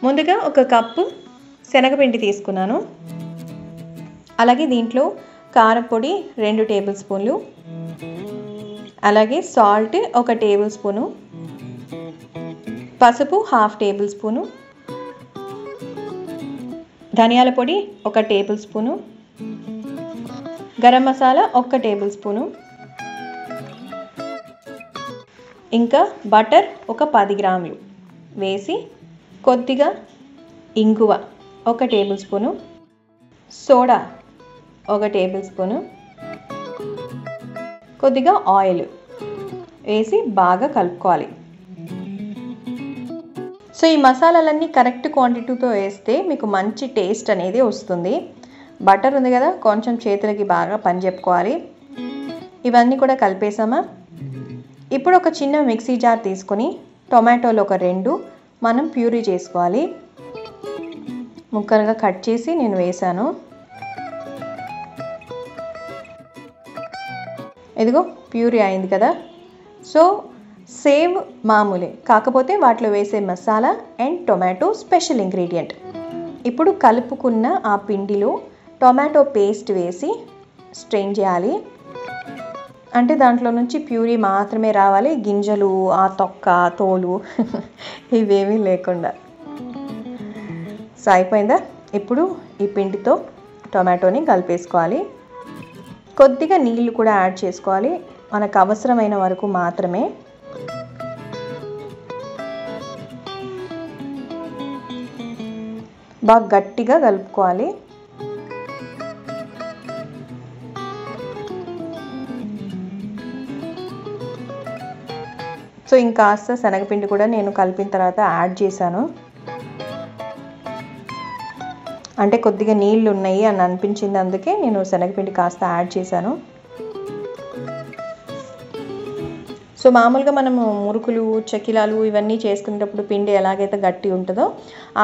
ముందుగా ఒక కప్పు శనగపిండి తీసుకున్నాను. అలాగే దీంట్లో కారపొడి 2 టేబుల్ స్పూన్లు, అలాగే సాల్ట్ 1 టేబుల్ స్పూను, పసుపు 1/2 టేబుల్ స్పూను, ధనియాల పొడి 1 table spoon, garam masala 1 table spoon, ఇంకా బటర్ ఒక 10 గ్రాములు వేసి కొద్దిగా ఇంగువ 1 table spoon, soda 1 table spoon, కొద్దిగా ఆయిల్ వేసి బాగా కలుపుకోవాలి. సో ఈ మసాలాలన్నీ కరెక్ట్ క్వాంటిటీతో వేస్తే మీకు మంచి టేస్ట్ అనేది వస్తుంది. బటర్ ఉంది కదా, కొంచెం చేతులకి బాగా పని చెప్పుకోవాలి. ఇవన్నీ కూడా కలిపేసామా. ఇప్పుడు ఒక చిన్న మిక్సీ జార్ తీసుకొని టొమాటోలు ఒక 2 మనం ప్యూరీ చేసుకోవాలి. ముక్కలుగా కట్ చేసి నేను వేసాను. ఇదిగో ప్యూరీ అయింది కదా. సో సేమ్ మామూలే, కాకపోతే వాటిలో వేసే masala and tomato special ingredient. ఇప్పుడు కలుపుకున్న ఆ పిండిలో టొమాటో పేస్ట్ వేసి స్ట్రెయిన్ చేయాలి. అంటే దాంట్లో నుంచి ప్యూరీ మాత్రమే రావాలి, గింజలు ఆ తొక్క తోలు ఇవేమీ లేకుండా. సో అయిపోయిందా. ఇప్పుడు ఈ పిండితో టొమాటోని కలిపేసుకోవాలి. కొద్దిగా నీళ్ళు కూడా యాడ్ చేసుకోవాలి, మనకు అవసరమైన వరకు మాత్రమే. బాగా గట్టిగా కలుపుకోవాలి. సో ఇంకాస్త శనగపిండి కూడా నేను కలిపిన తర్వాత యాడ్ చేశాను. అంటే కొద్దిగా నీళ్ళు ఉన్నాయి అని అనిపించింది, అందుకే నేను శనగపిండి కాస్త యాడ్ చేశాను. సో మామూలుగా మనము మురుకులు, చెక్కిలాలు ఇవన్నీ చేసుకునేటప్పుడు పిండి ఎలాగైతే గట్టి ఉంటుందో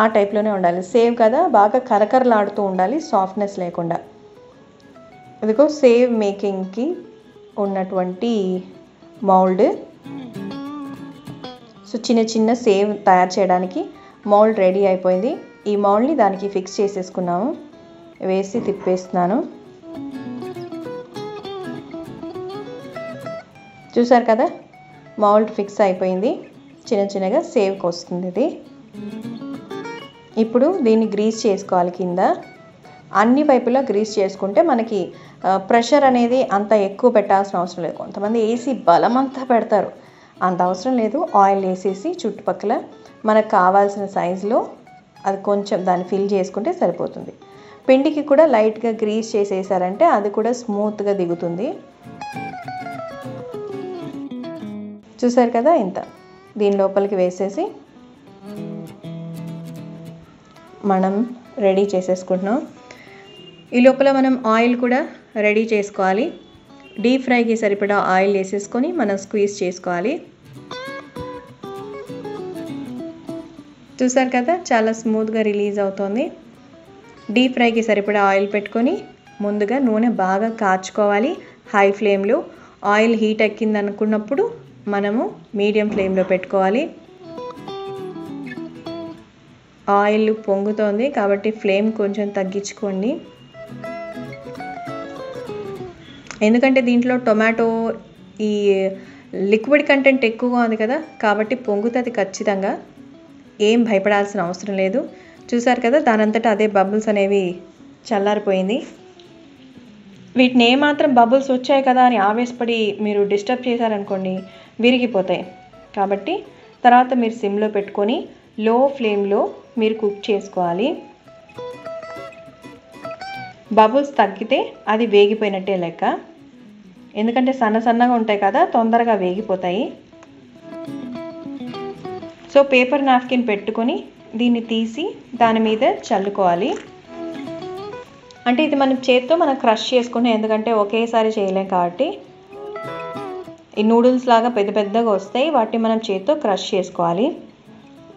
ఆ టైప్లోనే ఉండాలి. సేవ్ కదా, బాగా కరకరలాడుతూ ఉండాలి, సాఫ్ట్నెస్ లేకుండా. ఇదిగో సేవ్ మేకింగ్కి ఉన్నటువంటి మౌల్డ్. సో చిన్న చిన్న సేవ్ తయారు చేయడానికి మౌల్డ్ రెడీ అయిపోయింది. ఈ మౌల్డ్ని దానికి ఫిక్స్ చేసేసుకున్నాము. వేసి తిప్పేస్తున్నాను. చూసారు కదా, మౌల్డ్ ఫిక్స్ అయిపోయింది. చిన్న చిన్నగా సేవ్కి వస్తుంది ఇది. ఇప్పుడు దీన్ని గ్రీస్ చేసుకోవాలి. కింద అన్ని వైపులా గ్రీస్ చేసుకుంటే మనకి ప్రెషర్ అనేది అంత ఎక్కువ పెట్టాల్సిన అవసరం లేదు. కొంతమంది వేసి బలం అంతా పెడతారు, అంత అవసరం లేదు. ఆయిల్ వేసేసి చుట్టుపక్కల మనకు కావాల్సిన సైజులో అది కొంచెం దాన్ని ఫిల్ చేసుకుంటే సరిపోతుంది. పిండికి కూడా లైట్గా గ్రీస్ చేసేసారంటే అది కూడా స్మూత్గా దిగుతుంది. చూసారు కదా, ఇంత దీని లోపలికి వేసేసి మనం రెడీ చేసేసుకుంటున్నాం. ఈ లోపల మనం ఆయిల్ కూడా రెడీ చేసుకోవాలి. డీప్ ఫ్రైకి సరిపడా ఆయిల్ వేసేసుకొని మనం స్క్వీజ్ చేసుకోవాలి. చూసారు కదా, చాలా స్మూత్గా రిలీజ్ అవుతుంది. డీప్ ఫ్రైకి సరిపడా ఆయిల్ పెట్టుకొని ముందుగా నూనె బాగా కాచుకోవాలి. హై ఫ్లేమ్లో ఆయిల్ హీట్ ఎక్కింది అనుకున్నప్పుడు మనము మీడియం ఫ్లేమ్లో పెట్టుకోవాలి. ఆయిల్ పొంగుతోంది కాబట్టి ఫ్లేమ్ కొంచెం తగ్గించుకోండి. ఎందుకంటే దీంట్లో టొమాటో ఈ లిక్విడ్ కంటెంట్ ఎక్కువగా ఉంది కదా, కాబట్టి పొంగుతుంది ఖచ్చితంగా. ఏం భయపడాల్సిన అవసరం లేదు. చూసారు కదా, దానంతటా అదే బబుల్స్ అనేవి చల్లారిపోయింది. వీటిని ఏమాత్రం బబుల్స్ వచ్చాయి కదా అని ఆవేశపడి మీరు డిస్టర్బ్ చేశారనుకోండి, విరిగిపోతాయి. కాబట్టి తర్వాత మీరు సిమ్లో పెట్టుకొని లో ఫ్లేమ్లో మీరు కుక్ చేసుకోవాలి. బబుల్స్ తగ్గితే అది వేగిపోయినట్టే లెక్క. ఎందుకంటే సన్నగా ఉంటాయి కదా, తొందరగా వేగిపోతాయి. సో పేపర్ నాప్కిన్ పెట్టుకొని దీన్ని తీసి దాని మీద చల్లుకోవాలి. అంటే ఇది మనం చేత్తో మనం క్రష్ చేసుకుని, ఎందుకంటే ఒకేసారి చేయలేం కాబట్టి ఈ నూడిల్స్ లాగా పెద్ద పెద్దగా వస్తాయి. వాటిని మనం చేత్తో క్రష్ చేసుకోవాలి.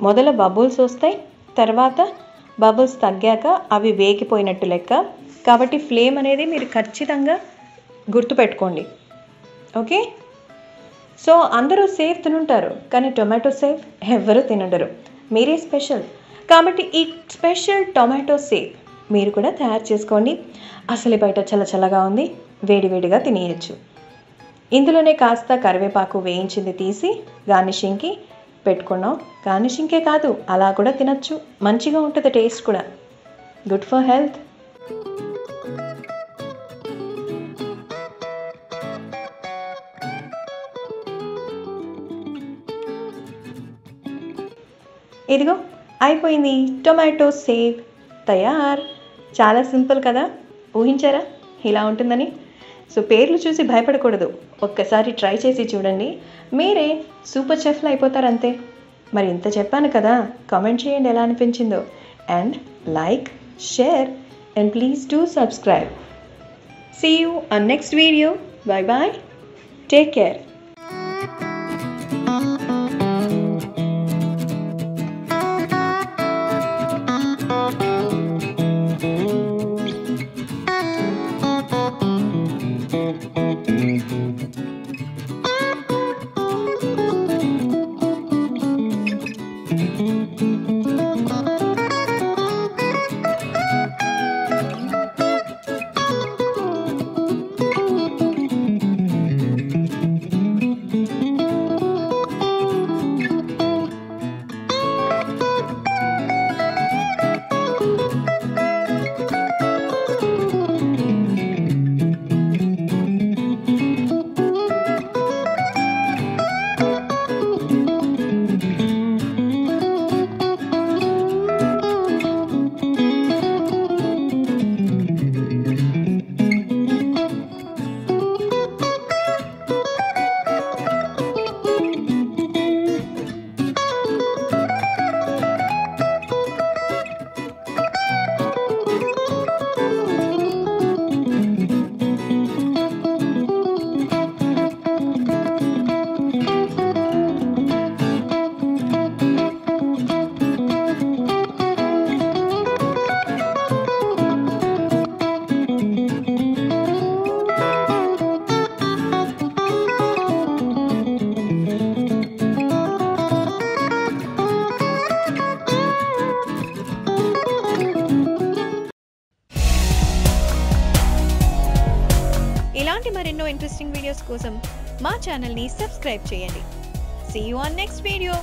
మొదల బబుల్స్ వస్తాయి, తర్వాత బబుల్స్ తగ్గాక అవి వేగిపోయినట్టు లెక్క. కాబట్టి ఫ్లేమ్ అనేది మీరు ఖచ్చితంగా గుర్తుపెట్టుకోండి. ఓకే. సో అందరూ సేవ్ తినుంటారు, కానీ టొమాటో సేవ్ ఎవ్వరూ తినడరు. మీరే స్పెషల్. కాబట్టి ఈ స్పెషల్ టొమాటో సేవ్ మీరు కూడా తయారు చేసుకోండి. అసలు బయట చల్లగా ఉంది, వేడివేడిగా తినేయచ్చు. ఇందులోనే కాస్త కరివేపాకు వేయించింది తీసి గార్నిషింగ్కి పెట్టుకున్నాం. గార్నిషింగ్కే కాదు, అలా కూడా తినచ్చు, మంచిగా ఉంటుంది, టేస్ట్ కూడా గుడ్ ఫర్ హెల్త్. ఇదిగో అయిపోయింది, టొమాటో సేవ్ తయార్. చాలా సింపుల్ కదా, ఊహించారా ఇలా ఉంటుందని? సో పేర్లు చూసి భయపడకూడదు, ఒక్కసారి ట్రై చేసి చూడండి, మీరే సూపర్ చెఫ్లు అయిపోతారు అంతే. మరి ఇంత చెప్పాను కదా, కామెంట్ చేయండి ఎలా అనిపించిందో, and like, share, and please do subscribe. See you on next video. Bye bye. Take care. ఇలాంటి మరెన్నో ఇంట్రెస్టింగ్ వీడియోస్ కోసం మా ఛానల్ని సబ్స్క్రైబ్ చేయండి. See you on next video.